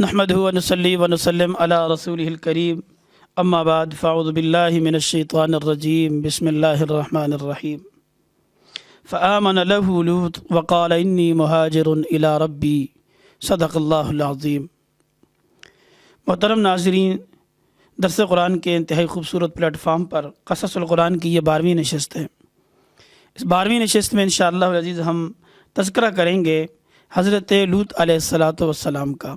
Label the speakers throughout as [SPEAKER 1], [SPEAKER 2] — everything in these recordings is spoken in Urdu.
[SPEAKER 1] نحمدہ ونصلی ونسلم علی رسولہ الکریم اما بعد فاعوذ باللہ من الشیطان الرجیم بسم اللہ الرحمن الرحیم فآمن له لوط وقال انی مہاجر الی ربی صدق اللہ العظیم۔ محترم ناظرین، درس قرآن کے انتہائی خوبصورت پلیٹ فارم پر قصص القرآن کی یہ 12ویں نشست ہے۔ اس 12ویں نشست میں انشاءاللہ العزیز ہم تذکرہ کریں گے حضرت لوط علیہ السلام کا۔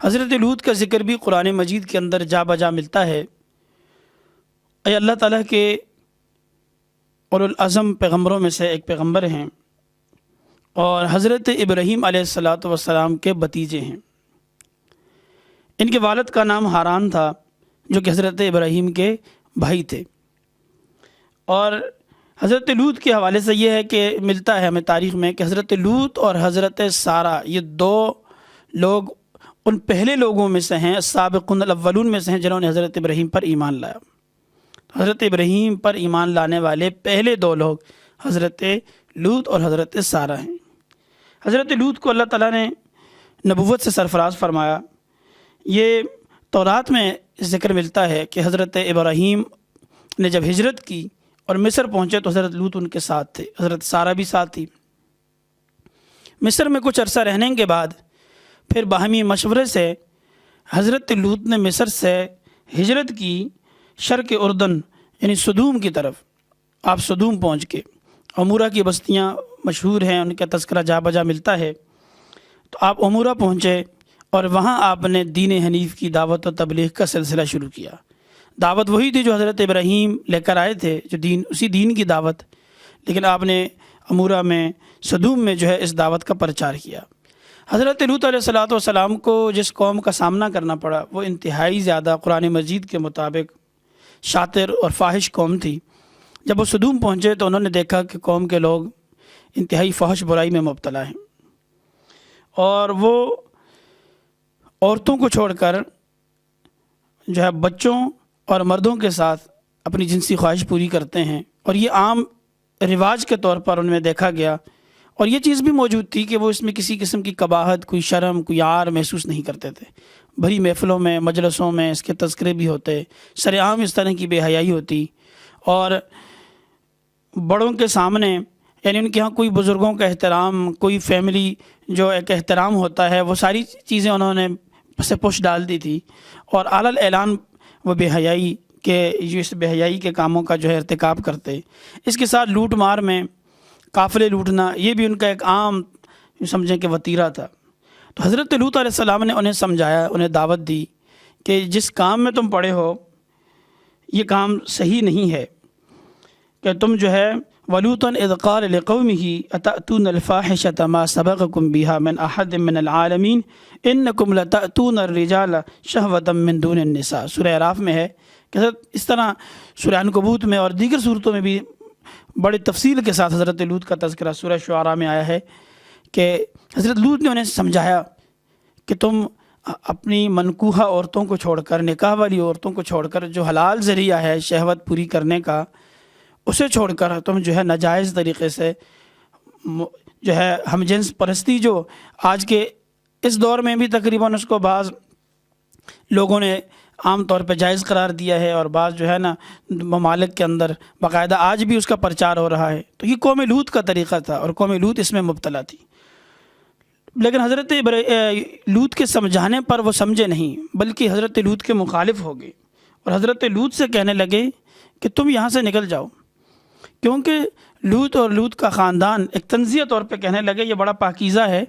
[SPEAKER 1] حضرت لوط کا ذکر بھی قرآن مجید کے اندر جا بجا ملتا ہے۔ اے اللہ تعالیٰ کے اولو العزم پیغمبروں میں سے ایک پیغمبر ہیں اور حضرت ابراہیم علیہ السلام کے بھتیجے ہیں۔ ان کے والد کا نام ہاران تھا جو کہ حضرت ابراہیم کے بھائی تھے۔ اور حضرت لوط کے حوالے سے یہ ہے کہ ملتا ہے ہمیں تاریخ میں کہ حضرت لوط اور حضرت سارہ یہ دو لوگ ان پہلے لوگوں میں سے ہیں، السابقون الاولون میں سے ہیں جنہوں نے حضرت ابراہیم پر ایمان لایا۔ حضرت ابراہیم پر ایمان لانے والے پہلے دو لوگ حضرت لوط اور حضرت سارہ ہیں۔ حضرت لوط کو اللہ تعالیٰ نے نبوت سے سرفراز فرمایا۔ یہ تورات میں ذکر ملتا ہے کہ حضرت ابراہیم نے جب ہجرت کی اور مصر پہنچے تو حضرت لوط ان کے ساتھ تھے، حضرت سارہ بھی ساتھ تھی۔ مصر میں کچھ عرصہ رہنے کے بعد پھر باہمی مشورے سے حضرت لوط نے مصر سے ہجرت کی شرق اردن یعنی سدوم کی طرف۔ آپ سدوم پہنچ کے، عمورہ کی بستیاں مشہور ہیں، ان کا تذکرہ جا بجا ملتا ہے، تو آپ عمورہ پہنچے اور وہاں آپ نے دین حنیف کی دعوت و تبلیغ کا سلسلہ شروع کیا۔ دعوت وہی تھی جو حضرت ابراہیم لے کر آئے تھے، جو اسی دین کی دعوت، لیکن آپ نے عمورہ میں سدوم میں جو ہے اس دعوت کا پرچار کیا۔ حضرت لوط علیہ السلام کو جس قوم کا سامنا کرنا پڑا وہ انتہائی زیادہ قرآن مجید کے مطابق شاطر اور فاحش قوم تھی۔ جب وہ سدوم پہنچے تو انہوں نے دیکھا کہ قوم کے لوگ انتہائی فحش برائی میں مبتلا ہیں اور وہ عورتوں کو چھوڑ کر جو ہے بچوں اور مردوں کے ساتھ اپنی جنسی خواہش پوری کرتے ہیں، اور یہ عام رواج کے طور پر ان میں دیکھا گیا۔ اور یہ چیز بھی موجود تھی کہ وہ اس میں کسی قسم کی قباحت، کوئی شرم، کوئی عار محسوس نہیں کرتے تھے۔ بڑی محفلوں میں، مجلسوں میں اس کے تذکرے بھی ہوتے، سر عام اس طرح کی بے حیائی ہوتی، اور بڑوں کے سامنے یعنی ان کے ہاں کوئی بزرگوں کا احترام، کوئی فیملی جو ایک احترام ہوتا ہے، وہ ساری چیزیں انہوں نے پس پش ڈال دی تھی، اور اعلیٰ اعلان وہ بے حیائی کے اس بے حیائی کے کاموں کا جو ہے ارتکاب کرتے۔ اس کے ساتھ لوٹ مار میں قافلے لوٹنا یہ بھی ان کا ایک عام سمجھیں کہ وتیرہ تھا۔ تو حضرت لوط علیہ السلام نے انہیں سمجھایا، انہیں دعوت دی کہ جس کام میں تم پڑے ہو یہ کام صحیح نہیں ہے، کہ تم جو ہے وَلُوطًا إِذْ قَالَ لِقَوْمِهِ أَتَأْتُونَ الْفَاحِشَةَ مَا سَبَقَكُم بِهَا مِنْ أَحَدٍ مِنَ الْعَالَمِينَ إِنَّكُمْ لَتَأْتُونَ الرِّجَالَ شَهْوَةً مِّن دُونِ النِّسَاء۔ سورہ اعراف میں ہے کہ اس طرح سورہ عنکبوت میں اور دیگر صورتوں میں بھی بڑی تفصیل کے ساتھ حضرت لوط کا تذکرہ سورہ شعراء میں آیا ہے کہ حضرت لوط نے انہیں سمجھایا کہ تم اپنی منکوحہ عورتوں کو چھوڑ کر، نکاح والی عورتوں کو چھوڑ کر، جو حلال ذریعہ ہے شہوت پوری کرنے کا، اسے چھوڑ کر تم جو ہے ناجائز طریقے سے جو ہے ہم جنس پرستی، جو آج کے اس دور میں بھی تقریباً اس کو بعض لوگوں نے عام طور پہ جائز قرار دیا ہے، اور بعض جو ہے نا ممالک کے اندر باقاعدہ آج بھی اس کا پرچار ہو رہا ہے۔ تو یہ قوم لوط کا طریقہ تھا اور قوم لوط اس میں مبتلا تھی، لیکن حضرت لوط کے سمجھانے پر وہ سمجھے نہیں، بلکہ حضرت لوط کے مخالف ہو گئے اور حضرت لوط سے کہنے لگے کہ تم یہاں سے نکل جاؤ، کیونکہ لوط اور لوط کا خاندان ایک تنزیہ طور پہ کہنے لگے یہ بڑا پاکیزہ ہے،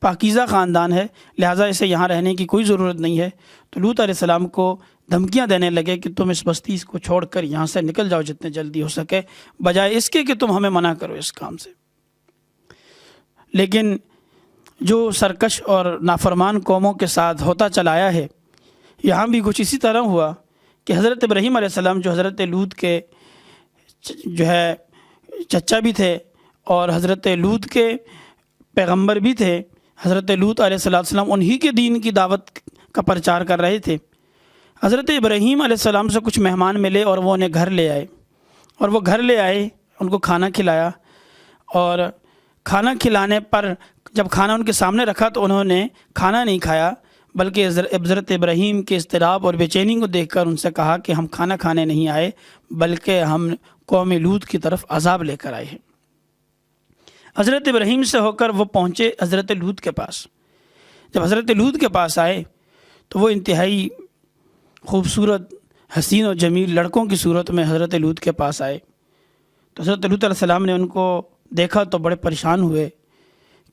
[SPEAKER 1] پاکیزہ خاندان ہے، لہٰذا اسے یہاں رہنے کی کوئی ضرورت نہیں ہے۔ تو لوط علیہ السلام کو دھمکیاں دینے لگے کہ تم اس بستی کو چھوڑ کر یہاں سے نکل جاؤ جتنے جلدی ہو سکے، بجائے اس کے کہ تم ہمیں منع کرو اس کام سے۔ لیکن جو سرکش اور نافرمان قوموں کے ساتھ ہوتا چلا آیا ہے، یہاں بھی کچھ اسی طرح ہوا کہ حضرت ابراہیم علیہ السلام جو حضرت لوط کے جو ہے چچا بھی تھے اور حضرت لوط کے پیغمبر بھی تھے، حضرت لوط علیہ السلام انہی کے دین کی دعوت کا پرچار کر رہے تھے۔ حضرت ابراہیم علیہ السلام سے کچھ مہمان ملے اور وہ انہیں گھر لے آئے، اور وہ گھر لے آئے، ان کو کھانا کھلایا، اور کھانا کھلانے پر جب کھانا ان کے سامنے رکھا تو انہوں نے کھانا نہیں کھایا، بلکہ حضرت ابراہیم کے اضطراب اور بے چینی کو دیکھ کر ان سے کہا کہ ہم کھانا کھانے نہیں آئے بلکہ ہم قوم لوط کی طرف عذاب لے کر آئے ہیں۔ حضرت ابراہیم سے ہو کر وہ پہنچے حضرت لوط کے پاس۔ جب حضرت لوط کے پاس آئے تو وہ انتہائی خوبصورت، حسین و جمیل لڑکوں کی صورت میں حضرت لوط کے پاس آئے۔ تو حضرت لوط علیہ السلام نے ان کو دیکھا تو بڑے پریشان ہوئے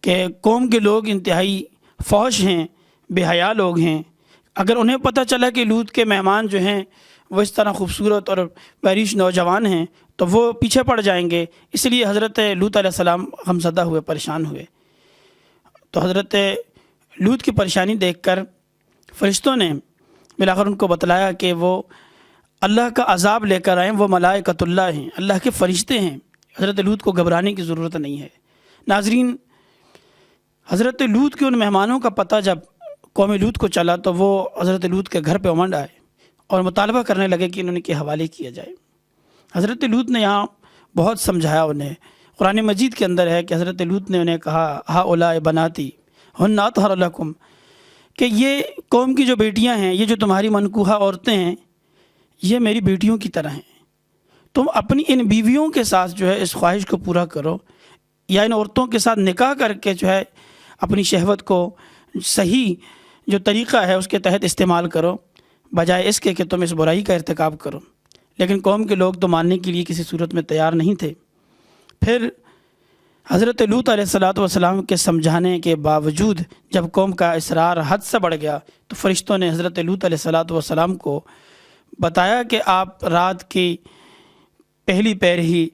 [SPEAKER 1] کہ قوم کے لوگ انتہائی فحش ہیں، بے حیا لوگ ہیں، اگر انہیں پتہ چلا کہ لوط کے مہمان جو ہیں وہ اس طرح خوبصورت اور پیریش نوجوان ہیں تو وہ پیچھے پڑ جائیں گے، اس لیے حضرت لوط علیہ السلام غمزدہ ہوئے، پریشان ہوئے۔ تو حضرت لوط کی پریشانی دیکھ کر فرشتوں نے بالآخر ان کو بتلایا کہ وہ اللہ کا عذاب لے کر آئیں، وہ ملائکۃ اللہ ہیں، اللہ کے فرشتے ہیں، حضرت لوط کو گھبرانے کی ضرورت نہیں ہے۔ ناظرین، حضرت لوط کے ان مہمانوں کا پتہ جب قوم لوط کو چلا تو وہ حضرت لوط کے گھر پہ امنڈ آئے اور مطالبہ کرنے لگے کہ انہوں کے حوالے کیا جائے۔ حضرت لوط نے یہاں بہت سمجھایا انہیں۔ قرآن مجید کے اندر ہے کہ حضرت لوط نے انہیں کہا ہؤلاء بناتی ہن اطہر لکم، کہ یہ قوم کی جو بیٹیاں ہیں، یہ جو تمہاری منکوحہ عورتیں ہیں، یہ میری بیٹیوں کی طرح ہیں، تم اپنی ان بیویوں کے ساتھ جو ہے اس خواہش کو پورا کرو، یا ان عورتوں کے ساتھ نکاح کر کے جو ہے اپنی شہوت کو صحیح جو طریقہ ہے اس کے تحت استعمال کرو، بجائے اس کے کہ تم اس برائی کا ارتکاب کرو۔ لیکن قوم کے لوگ تو ماننے کے لیے کسی صورت میں تیار نہیں تھے۔ پھر حضرت لوط علیہ السلام کے سمجھانے کے باوجود جب قوم کا اصرار حد سے بڑھ گیا تو فرشتوں نے حضرت لوط علیہ السلام کو بتایا کہ آپ رات کی پہلی پہر ہی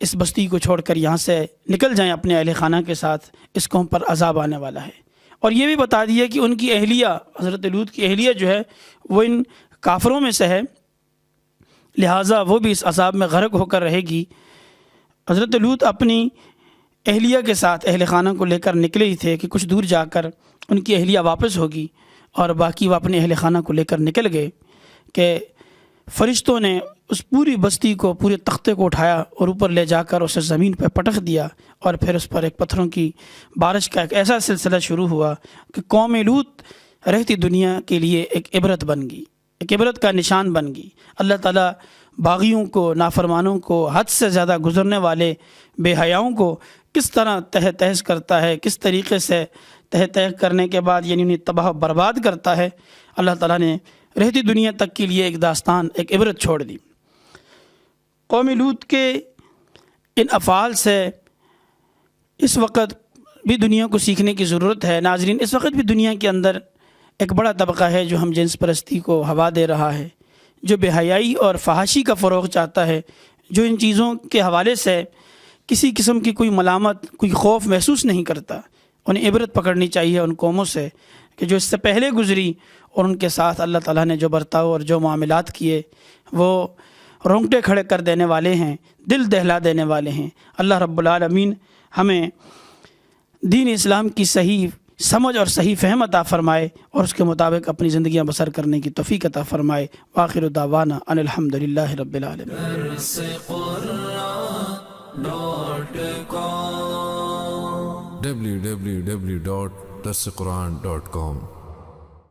[SPEAKER 1] اس بستی کو چھوڑ کر یہاں سے نکل جائیں اپنے اہل خانہ کے ساتھ، اس قوم پر عذاب آنے والا ہے۔ اور یہ بھی بتا دیا کہ ان کی اہلیہ، حضرت لوط کی اہلیہ جو ہے وہ ان کافروں میں سے ہے، لہٰذا وہ بھی اس عذاب میں غرق ہو کر رہے گی۔ حضرت لوط اپنی اہلیہ کے ساتھ اہل خانہ کو لے کر نکلے ہی تھے کہ کچھ دور جا کر ان کی اہلیہ واپس ہوگی، اور باقی وہ اپنے اہل خانہ کو لے کر نکل گئے کہ فرشتوں نے اس پوری بستی کو، پورے تختے کو اٹھایا اور اوپر لے جا کر اسے زمین پہ پٹخ دیا، اور پھر اس پر ایک پتھروں کی بارش کا ایک ایسا سلسلہ شروع ہوا کہ قوم لوط رہتی دنیا کے لیے ایک عبرت بن گئی، ایک عبرت کا نشان بن گئی۔ اللہ تعالیٰ باغیوں کو، نافرمانوں کو، حد سے زیادہ گزرنے والے بے حیاؤں کو کس طرح تہہ تہس کرتا ہے، کس طریقے سے تہہ کرنے کے بعد یعنی انہیں تباہ و برباد کرتا ہے۔ اللہ تعالیٰ نے رہتی دنیا تک کے لیے ایک داستان، ایک عبرت چھوڑ دی۔ قوم لوط کے ان افعال سے اس وقت بھی دنیا کو سیکھنے کی ضرورت ہے۔ ناظرین، اس وقت بھی دنیا کے اندر ایک بڑا طبقہ ہے جو ہم جنس پرستی کو ہوا دے رہا ہے، جو بے حیائی اور فحاشی کا فروغ چاہتا ہے، جو ان چیزوں کے حوالے سے کسی قسم کی کوئی ملامت، کوئی خوف محسوس نہیں کرتا۔ انہیں عبرت پکڑنی چاہیے ان قوموں سے کہ جو اس سے پہلے گزری، اور ان کے ساتھ اللہ تعالیٰ نے جو برتاؤ اور جو معاملات کیے وہ رونگٹے کھڑے کر دینے والے ہیں، دل دہلا دینے والے ہیں۔ اللہ رب العالمین ہمیں دین اسلام کی صحیح سمجھ اور صحیح فہم عطا فرمائے اور اس کے مطابق اپنی زندگیاں بسر کرنے کی توفیق عطا فرمائے۔ وآخر دعوانا ان الحمدللہ رب العالمین۔
[SPEAKER 2] www.darsequran.com